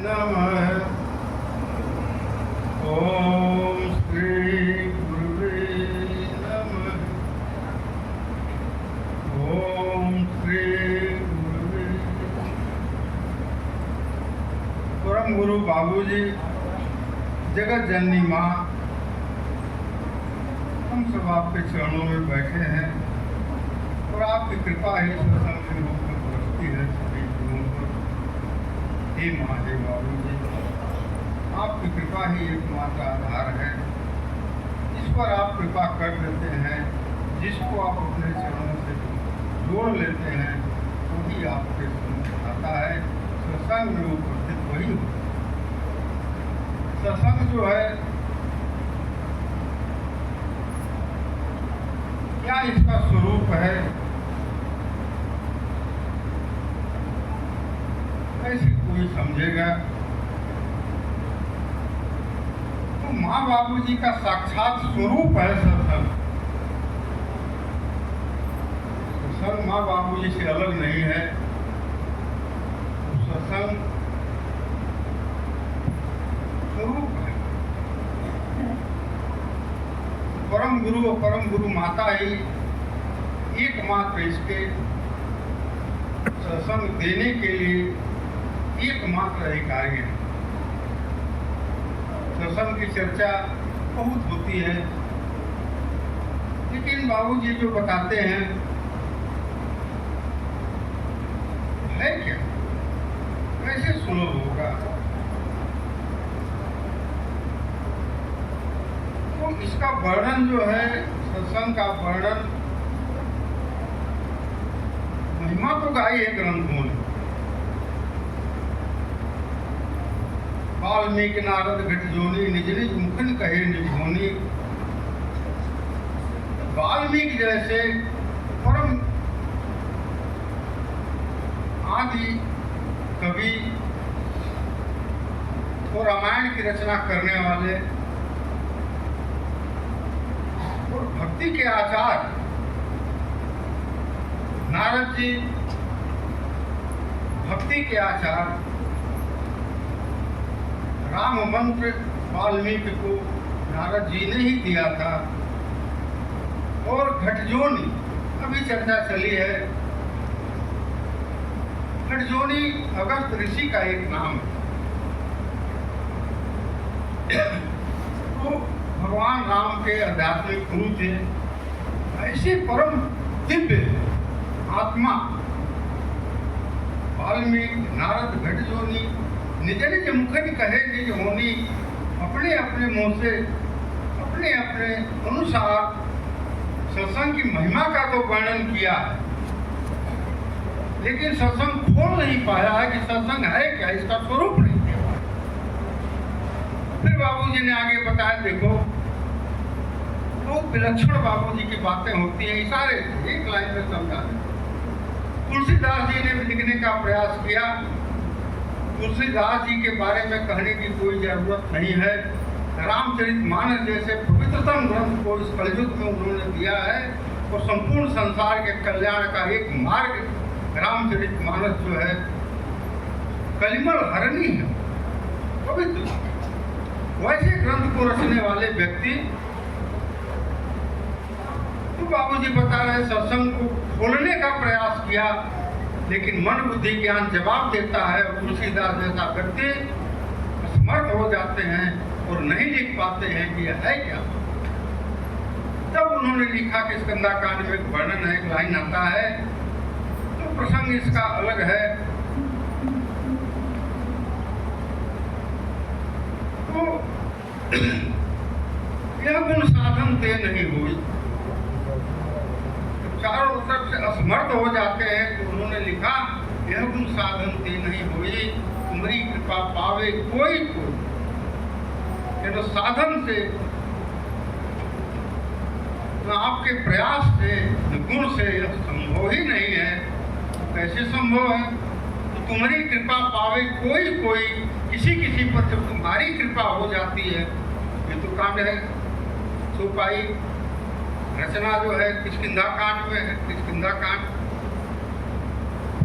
नमः। ओम श्री गुरुवे नमः। ओम श्री गुरुवे। परम गुरु बाबूजी, जगत जननी माँ, हम सब आपके चरणों में बैठे हैं और आपकी कृपा ही सत्संग के रूप में बरसती है सभी जीवों पर। हे माँ, हे बाबूजी, आपकी कृपा ही एकमात्र आधार है। जिस पर आप कृपा कर देते हैं, जिसको आप अपने चरणों से जोड़ लेते हैं, वही आपके सम्मुख आता है। सत्संग में उपस्थित वही हो। सत्संग जो है, क्या इसका स्वरूप है, ऐसे कोई समझेगा तो माँ बाबूजी का साक्षात स्वरूप है सत्संग। सत्संग माँ बाबूजी से अलग नहीं है। सत्संग स्वरूप है। परम गुरु और परम गुरु माता ही एकमात्र इसके सत्संग देने के लिए एकमात्र अधिकारी है। सत्संग की चर्चा बहुत होती है, लेकिन बाबूजी जो बताते हैं है क्या, कैसे सुलभ होगा। तो इसका वर्णन जो है, सत्संग का वर्णन, महिमा तो गाई है ग्रंथों ने। वाल्मीकि नारद घट जोनी, निज निज मुखन कहे निज होनी। वाल्मीकि जैसे परम आदि कवि और रामायण की रचना करने वाले और भक्ति के आचार्य नारद जी, भक्ति के आचार्य, राम मंत्र वाल्मीकि को नारद जी ने ही दिया था। और घटजोनी, अभी चर्चा चली है, घटजोनी अगस्त ऋषि का एक नाम है। तो भगवान राम के आध्यात्मिक गुरु थे। ऐसे परम दिव्य आत्मा वाल्मीकि नारद घटजोनी, निज निज मुखन कहे निज होनी। अपने अपने मुंह से अपने अपने अनुसार सत्संग की महिमा का तो वर्णन किया है, लेकिन सत्संग खोल नहीं पाया है कि सत्संग है क्या, इसका स्वरूप नहीं किया। फिर बाबूजी ने आगे बताया, देखो बहुत विलक्षण बाबूजी की बातें होती हैं, इशारे से एक लाइन में समझा दें। तुलसीदास जी ने भी लिखने का प्रयास किया। तुलसीदास जी के बारे में कहने की कोई जरूरत नहीं है। रामचरितमानस जैसे पवित्रतम ग्रंथ को इस कलयुग में उन्होंने दिया है और संपूर्ण संसार के कल्याण का एक मार्ग रामचरितमानस जो है, कलिमल हरणी है, पवित्र। वैसे ग्रंथ को रचने वाले व्यक्ति, तो बाबूजी बता रहे, सत्संग को खोलने का प्रयास किया, लेकिन मन बुद्धि ज्ञान जवाब देता है और तुलसीदास जैसा व्यक्ति असमर्थ हो जाते हैं और नहीं लिख पाते हैं कि यह है क्या। तब उन्होंने लिखा कि स्कंदाकांड में एक वर्णन है, एक लाइन आता है, तो प्रसंग इसका अलग है। तो यह गुण साधन ते नहीं हुई, चारों तरफ से असमर्थ हो जाते हैं, तो उन्होंने लिखा, यह गुण साधन ते नहीं हुई, तुम्हारी कृपा पावे कोई कोई। तो साधन से, तो आपके प्रयास से, गुण से यह संभव ही नहीं है। तो कैसे संभव है? तो तुम्हारी कृपा पावे कोई कोई, किसी किसी पर जब तुम्हारी कृपा हो जाती है, ये तो कांड है चौपाई। रचना जो है किष्किंधा कांड में है। किष्किंधा कांड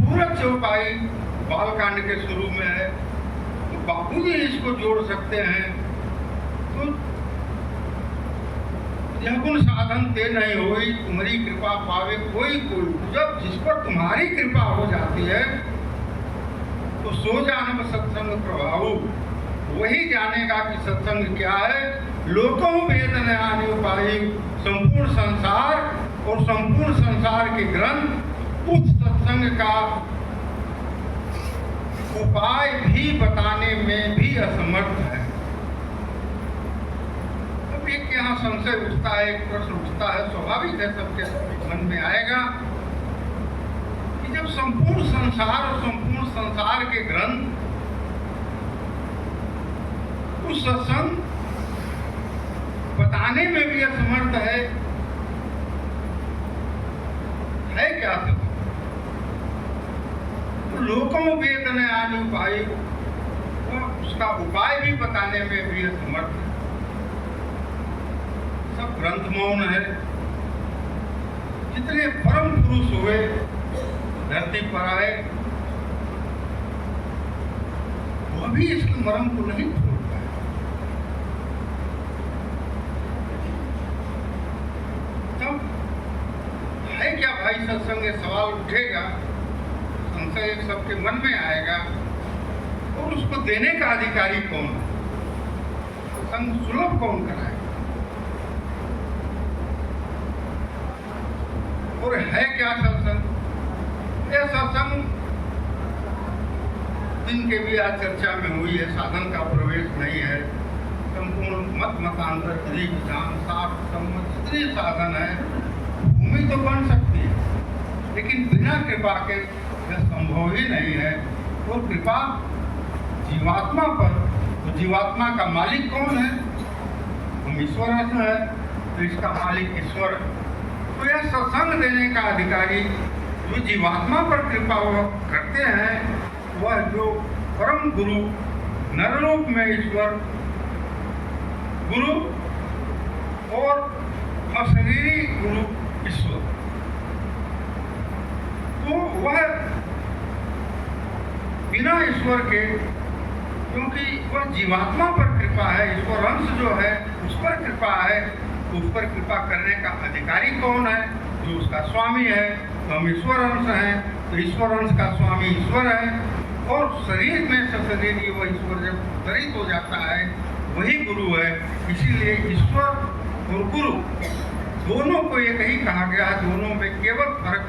पूरा चौपाई बाल कांड के शुरू में है। तो खुद ही इसको जोड़ सकते हैं। तो यह गुण साधन ते नहीं होई, तुम्हारी कृपा पावे कोई कोई। जब जिस पर तुम्हारी कृपा हो जाती है तो सो जानब सत्संग प्रभाव, वही जानेगा कि सत्संग क्या है। लोकों वेद न आने उपाय, संपूर्ण संसार और संपूर्ण संसार के ग्रंथ उस सत्संग का उपाय भी बताने में भी असमर्थ है। अब एक यहाँ संशय उठता है, एक प्रश्न उठता है, स्वाभाविक है, सबके मन में आएगा कि जब संपूर्ण संसार और संपूर्ण संसार के ग्रंथ उस सत्संग बताने में भी असमर्थ है क्या सत्संग? तो लोकों वेद न आने उपाय, उसका उपाय भी बताने में भी असमर्थ है। सब ग्रंथ मौन है। जितने परम पुरुष हुए धरती पर आए, वह भी इसके मर्म को नहीं छोड़ पाए। तब है क्या भाई सत्संग? ये सवाल उठेगा, संशय एक सबके मन में आएगा, और उसको देने का अधिकारी कौन है? सत्संग सुलभ कौन कराएगा? और है क्या सत्संग? यह सत्संग जिनके भी आज चर्चा में हुई है, साधन का प्रवेश नहीं है। संपूर्ण मत मतांतर विधि विधान शास्त्र सम्मत जितने साधन है, भूमि तो बन सकती है, लेकिन बिना कृपा के यह संभव ही नहीं है। और कृपा जीवात्मा पर, तो जीवात्मा का मालिक कौन है? हम ईश्वर है, तो इसका मालिक ईश्वर है। तो यह सत्संग देने का अधिकारी जो जीवात्मा पर कृपा करते हैं, वह जो परम गुरु, नरलोक में ईश्वर गुरु और अशरीरी गुरु ईश्वर, तो वह बिना ईश्वर के, क्योंकि वह जीवात्मा पर कृपा है, ईश्वर अंश जो है उस पर कृपा है, तो उस पर कृपा करने का अधिकारी कौन है? जो उसका स्वामी है। तो हम ईश्वर अंश हैं, तो ईश्वर अंश का स्वामी ईश्वर है। और शरीर में सशरीरी वह ईश्वर जब तरित हो जाता है, वही गुरु है। इसीलिए ईश्वर और गुरु दोनों को एक ही कहा गया है। दोनों में केवल फर्क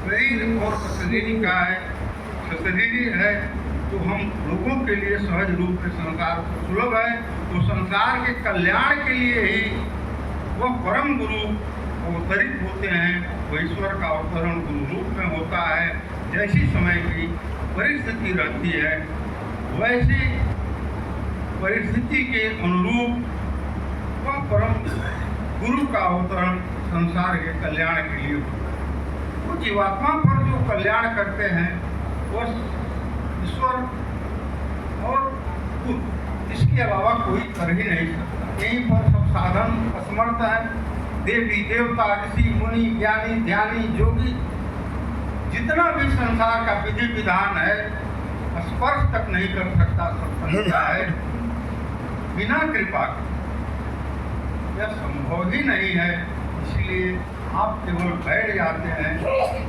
शरीर और सशरीरी का है। सशरीरी है तो हम लोगों के लिए सहज रूप से संसार सुलभ है, तो संसार के कल्याण के लिए ही वह परम गुरु अवतरित होते हैं। वह ईश्वर का अवतरण गुरु रूप में होता है। जैसी समय की परिस्थिति रहती है, वैसी परिस्थिति के अनुरूप वह परम गुरु का अवतरण संसार के कल्याण के लिए होता है। वो जीवात्मा पर जो कल्याण करते हैं वह ईश्वर और गुरु, इसके अलावा कोई कर ही नहीं सकता। यहीं पर सब साधन असमर्थ है। देवी देवता ऋषि मुनि ज्ञानी ध्यानी जोगी, जितना भी संसार का विधि विधान है, स्पर्श तक नहीं कर सकता सत्संग का है बिना कृपा के। यह संभव ही नहीं है। इसलिए आप केवल बैठ जाते हैं,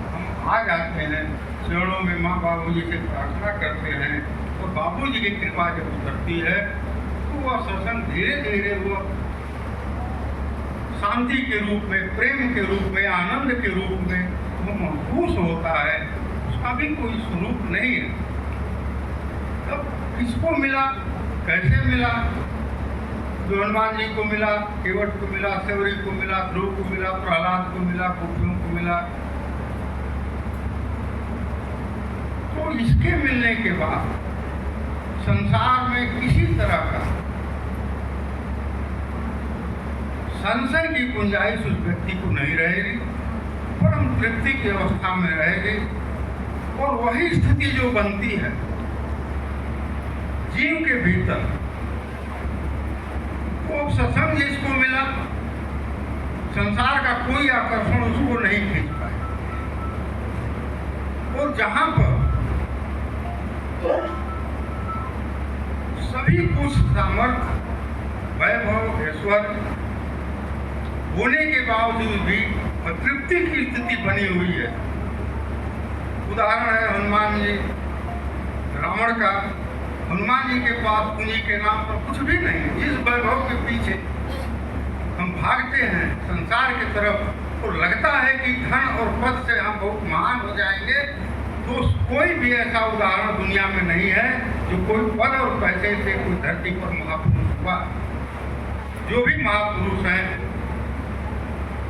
हम आ जाते हैं चरणों में, माँ बाबूजी से प्रार्थना करते हैं, और बाबूजी की कृपा जब उतरती है तो वह सत्संग धीरे धीरे वह शांति के रूप में, प्रेम के रूप में, आनंद के रूप में वो महसूस होता है। उसका भी कोई स्वरूप नहीं है। तब किसको मिला, कैसे मिला? जो हनुमान जी को मिला, केवट को मिला, सेवरी को मिला, ध्रुव को मिला, प्रहलाद को मिला, गोपियों को मिला। तो इसके मिलने के बाद संसार में किसी तरह का संशय की गुंजाइश उस व्यक्ति को नहीं रहेगी, परम तृप्ति की अवस्था में रहेगी। और वही स्थिति जो बनती है जीव के भीतर, वो सत्संग जिसको मिला, संसार का कोई आकर्षण उसको नहीं खींच पाए। और जहां पर सभी कुछ सामर्थ्य, वैभव, ऐश्वर्य होने के बावजूद भी अतृप्ति की स्थिति बनी हुई है। उदाहरण है हनुमान जी, रावण का। हनुमान जी के पास पूंजी के नाम पर कुछ भी नहीं। इस वैभव के पीछे हम भागते हैं संसार की तरफ और लगता है कि धन और पद से हम बहुत महान हो जाएंगे। तो कोई भी ऐसा उदाहरण दुनिया में नहीं है जो कोई पद और पैसे से कोई धरती पर महापुरुष हुआ। जो भी महापुरुष हैं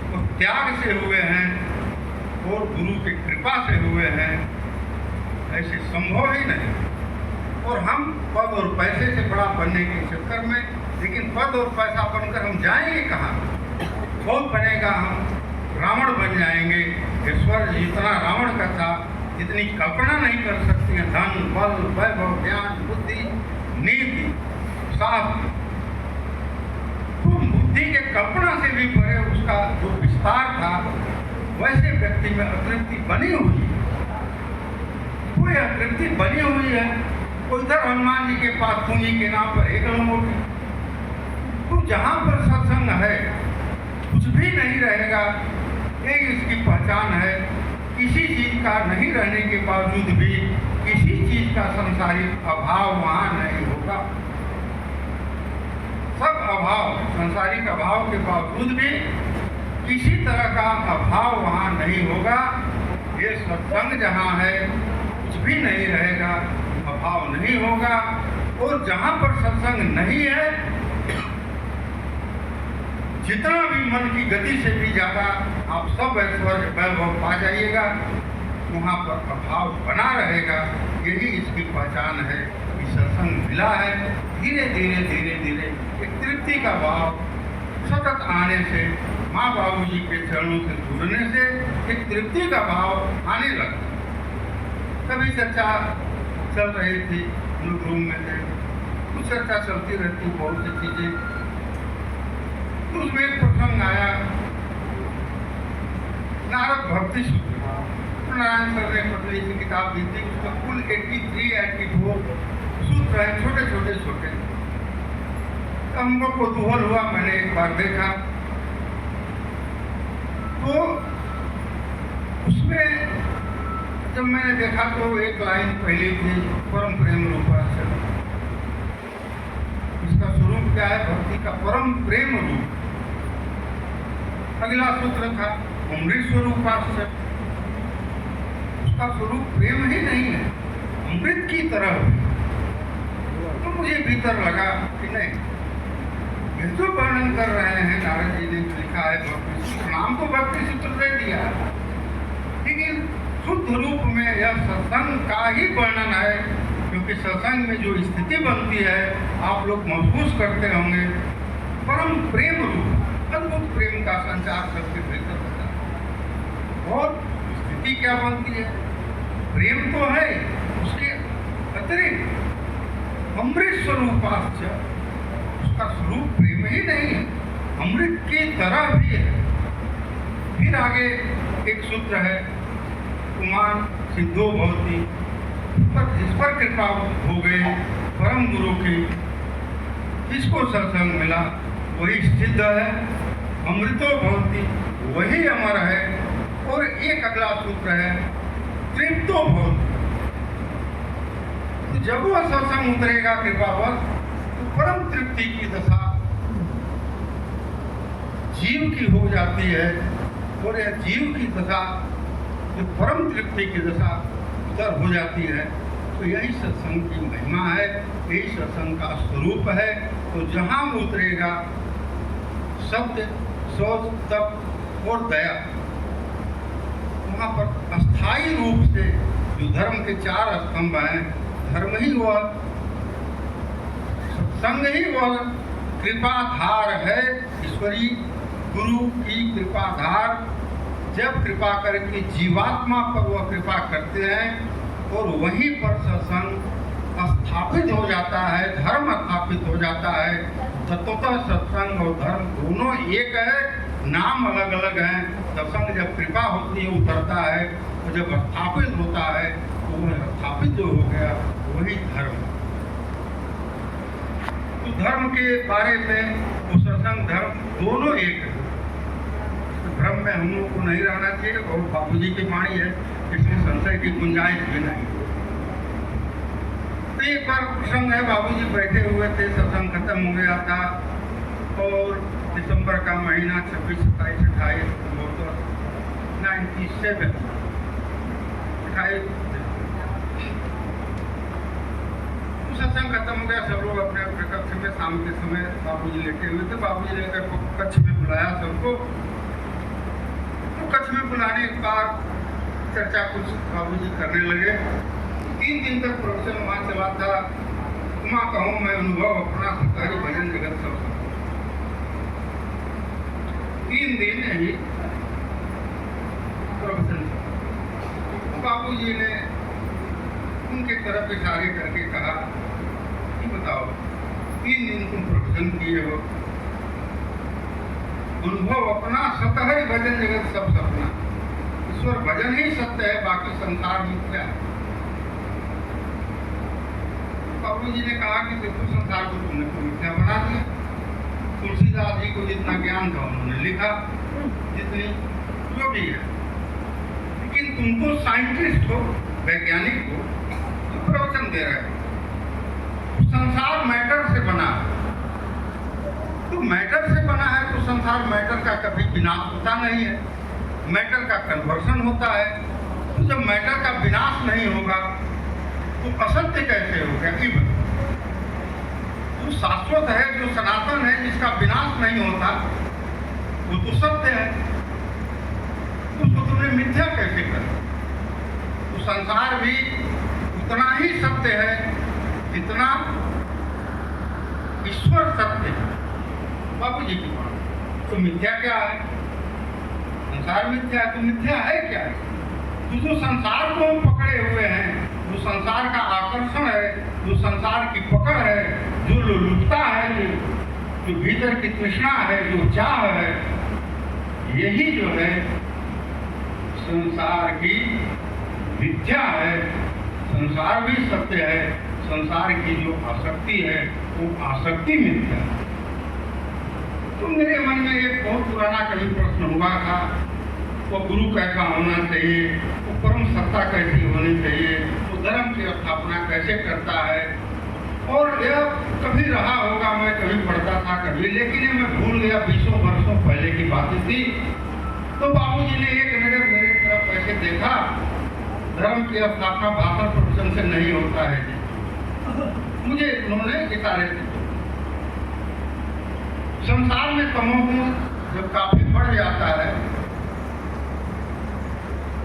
वो त्याग से हुए हैं और गुरु की कृपा से हुए हैं। ऐसे संभव ही नहीं। और हम पद और पैसे से बड़ा बनने के चक्कर में, लेकिन पद और पैसा बनकर हम जाएंगे कहाँ? कौन बनेगा? हम रावण बन जाएंगे। ईश्वर जितना रावण का था, इतनी कल्पना नहीं कर सकते हैं। धन, बल, वैभव, ज्ञान, बुद्धि, नीति, शास्त्र, तो बुद्धि के कल्पना से भी परे उसका जो विस्तार था, वैसे व्यक्ति में अतृप्ति बनी हुई है। कोई अतृप्ति बनी हुई है। उधर हनुमान जी के पास पूंजी के नाम पर एक लंगोटी। तो जहाँ पर सत्संग है कुछ भी नहीं रहेगा। एक इसकी पहचान है। किसी चीज का नहीं रहने के बावजूद भी किसी चीज का संसारिक अभाव वहाँ नहीं होगा। सब अभाव, संसारिक अभाव के बावजूद भी किसी तरह का अभाव वहाँ नहीं होगा। ये सत्संग जहाँ है कुछ भी नहीं रहेगा, अभाव नहीं होगा। और जहाँ पर सत्संग नहीं है, जितना भी मन की गति से भी ज्यादा आप सब ऐश्वर्य वैभव पा जाइएगा, वहाँ पर अभाव बना रहेगा। यही इसकी पहचान है कि सत्संग मिला है। धीरे धीरे धीरे धीरे एक तृप्ति का भाव सतत आने से, माँ बाबू जी के चरणों से जुड़ने से एक तृप्ति का भाव आने लगा। कभी चर्चा चल रही थी, लोग रूम में थे, कुछ चर्चा चलती रहती बहुत सी चीजें। तो उसमें एक प्रसंग आया, नारद भक्ति सूत्र। नारायण सर ने पतली सी किताब दी थी, उसका कुल 83-84 सूत्र है, छोटे छोटे छोटे। तो हम लोग को कुतूहल हुआ, मैंने एक बार देखा तो उसमें जब मैंने देखा तो एक लाइन पहली थी, परम प्रेम रूपास्य। इसका स्वरूप क्या है? भक्ति का परम प्रेम रूप। अगला सूत्र था अमृत स्वरूपास्य। उसका स्वरूप प्रेम ही नहीं है, अमृत की तरह। तो मुझे भीतर लगा कि नहीं, ये जो वर्णन कर रहे हैं नारद जी ने लिखा है भक्ति सूत्र, नाम तो भक्ति सूत्र दे दिया, लेकिन शुद्ध रूप में यह सत्संग का ही वर्णन है। क्योंकि सत्संग में जो स्थिति बनती है आप लोग महसूस करते होंगे, परम प्रेम रूप अद्भुत प्रेम का संचार सबके भीतर होता है। और स्थिति क्या बनती है? प्रेम तो है, उसके अतिरिक्त अमृत स्वरूपास्य, उसका स्वरूप प्रेम ही नहीं है, अमृत की तरह भी है। फिर आगे एक सूत्र है, कुमार सिद्धो भवति, जिस पर कृपा हो गई परम गुरु की, जिसको सत्संग miला वही सिद्ध है, अमृतो भवति, वही अमर है। और एक अगला सूत्र है तृप्तो भवति। तो जब वह सत्संग उतरेगा कृपावश, तो परम तृप्ति की दशा जीव की हो जाती है। और यह जीव की दशा जो परम तृप्ति की दशा उधर हो जाती है, तो यही सत्संग की महिमा है, यही सत्संग का स्वरूप है। तो जहाँ उतरेगा सत्य, शौच, तप और दया, वहाँ पर अस्थायी रूप से जो धर्म के 4 स्तंभ हैं, धर्म ही वह, सत्संग ही वह कृपाधार है, ईश्वरी गुरु की कृपाधार। जब कृपा करके जीवात्मा पर वह कृपा करते हैं और वहीं पर सत्संग स्थापित हो जाता है, धर्म स्थापित हो जाता है। तत्वतः सत्संग और धर्म दोनों एक है, नाम अलग अलग हैं। सत्संग जब कृपा होती है उतरता है, और जब स्थापित होता है तो वह स्थापित जो हो गया वही धर्म। धर्म के बारे में वो सत्संग धर्म दोनों एक है। भ्रम में हम लोग को नहीं रहना चाहिए और बापूजी की वाणी है, इसमें संशय की गुंजाइश भी नहीं। तो एक बार प्रसंग है, बाबूजी बैठे हुए थे, सत्संग खत्म हो गया था और दिसंबर का महीना 26, 27, 28 97 28 सत्संग खत्म हो गया। सब लोग अपने अपने कक्ष में, शाम के समय बाबूजी लेटे हुए थे। बाबूजी ने कक्ष में बुलाया सबको। तो कक्ष में बुलाने के बाद चर्चा कुछ बाबूजी करने लगे। 3 दिन तक प्रवचन वहाँ चला था। तुमा कहूँ मैं अनुभव अपना सरकारी भजन जगत सब 3 दिन ही प्रवचन। बाबूजी ने उनके तरफ इशारे करके कहा कि बताओ 3 दिन तुम प्रवचन किए हो, अनुभव अपना सत्य है, भजन जगत सब सपना। ईश्वर भजन ही सत्य है, बाकी संसार मिथ्या है। बाबूजी ने कहा कि देखो संसार को तुमने तो मिथ्या बना दिया। तुलसीदास जी को जितना ज्ञान था उन्होंने लिखा, जितनी जो भी है, लेकिन तुम तो साइंटिस्ट हो, वैज्ञानिक हो, तो प्रवचन दे रहे हो। संसार मैटर से बना है, तो मैटर से बना है तो संसार मैटर का कभी विनाश होता नहीं है, मैटर का कन्वर्सन होता है। तो जब मैटर का विनाश नहीं होगा तो असत्य कैसे होगा? जो शाश्वत है, जो सनातन है, जिसका विनाश नहीं होता, वो तो सत्य है। उसको तुमने मिथ्या कैसे कर? तो संसार भी उतना ही सत्य है जितना ईश्वर सत्य है। बाबूजी की बात। तो मिथ्या क्या है? संसार मिथ्या है। तो मिथ्या है क्या है? तो जो संसार को हम पकड़े हुए हैं, जो संसार का आकर्षण है, जो संसार की पकड़ है, जो लुप्ता है, जो भीतर की तृष्णा है, जो चाह है, यही जो है संसार की मिथ्या है। संसार भी सत्य है, संसार की जो आसक्ति है वो आसक्ति मिथ्या है। तो मेरे मन में एक बहुत पुराना कभी प्रश्न हुआ था, वो गुरु कैसा होना चाहिए, वो परम सत्ता कैसी होनी चाहिए, वो धर्म की स्थापना कैसे करता है। और यह कभी रहा होगा, मैं कभी पढ़ता था कभी, लेकिन ये मैं भूल गया, 20 वर्षों पहले की बातें थी। तो बाबूजी ने एक नजर मेरी तरफ ऐसे देखा, धर्म की स्थापना भाषण प्रवचन से नहीं होता है। मुझे उन्होंने इशारे से संसार में तमोगुण जब काफी बढ़ जाता है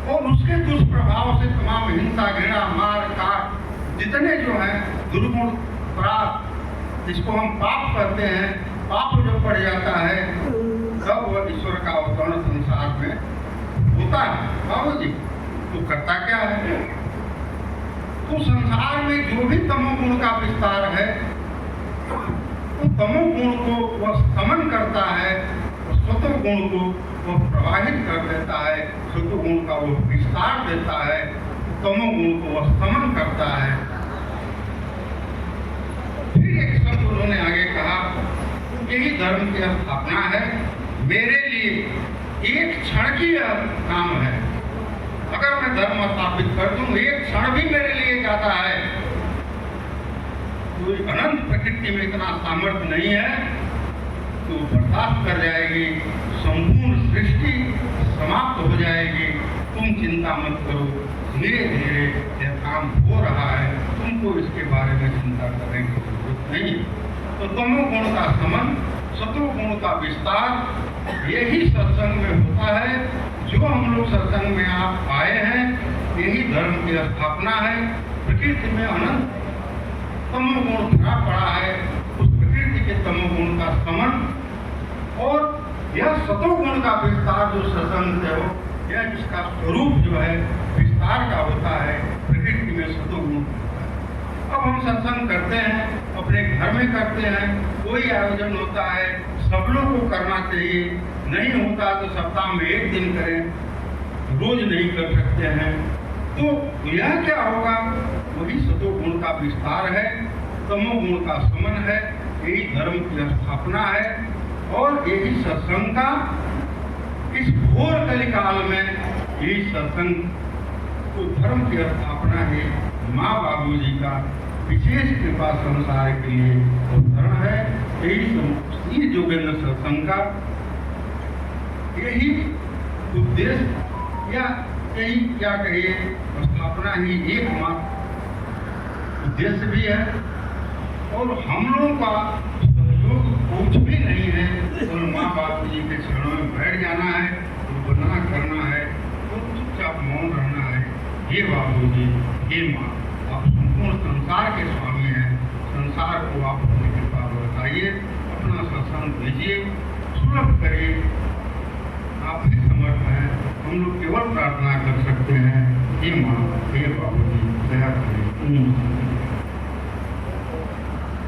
और उसके दुष्प्रभाव से तमाम हिंसा, घृणा, मार काट जितने जो हैं दुर्गुण, अपराध, जिसको हम पाप कहते हैं, पाप जब बढ़ जाता है तब वह ईश्वर का अवतरण संसार में होता है। बाबूजी तो करता क्या है? तो संसार में जो भी तमोगुण का विस्तार है, तो तमोगुण को वह समन करता है, सतोगुण को वह प्रवाहित कर देता है, सतोगुण का वह विस्तार देता है, तमोगुण को वह समन करता है। फिर एक शब्द उन्होंने आगे कहा, यही धर्म की स्थापना है। मेरे लिए एक क्षण की काम है। अगर मैं धर्म स्थापित कर दूं, एक क्षण भी मेरे लिए जाता है। कोई अनंत प्रकृति में इतना सामर्थ्य नहीं है तो बर्दाश्त कर जाएगी, संपूर्ण सृष्टि समाप्त हो जाएगी। तुम चिंता मत करो, धीरे धीरे यह काम हो रहा है, तुमको इसके बारे में चिंता करने की जरूरत नहीं। तो तमोगुण का समन, सतोगुण का विस्तार, यही सत्संग में होता है। जो हम लोग सत्संग में आप आए हैं, यही धर्म की स्थापना है। प्रकृति में अनंत तमोगुण भरा पड़ा है, उस प्रकृति के तमोगुण का समन और यह सतोगुण का विस्तार जो सत्संग है, वो यह जिसका स्वरूप जो है विस्तार का होता है, प्रकृति में सतोगुण। अब हम सत्संग करते हैं, अपने घर में करते हैं, कोई आयोजन होता है, सब लोग को करना चाहिए। नहीं होता तो सप्ताह में 1 दिन करें, रोज नहीं कर सकते हैं। तो यह क्या होगा? वही सतोगुण का विस्तार है, तमोगुण का समन है, यही धर्म की स्थापना है और यही सत्संग का इस घोर कलिकाल में यही सत्संग तो धर्म की स्थापना है। माँ बाबू जी का विशेष कृपा संसार के लिए उदाहरण है। यही जोगेंद्र सत्संग का यही उद्देश्य या यही क्या कहिए स्थापना ही एकमात्र उद्देश्य भी है और हम लोगों का सहयोग कुछ भी नहीं है। और माँ बाप जी के चरणों में बैठ जाना है, वंदना करना है और चुपचाप मौन रहना है। ये बाबू जी, ये माँ, आप संपूर्ण संसार के स्वामी हैं। संसार को आप अपनी कृपा बताइए, अपना सत्संग दीजिए, सुलभ करिए। आप ही समर्थ हैं, हम लोग केवल प्रार्थना कर सकते हैं। ये माँ, ये बाबू जी, दया करें।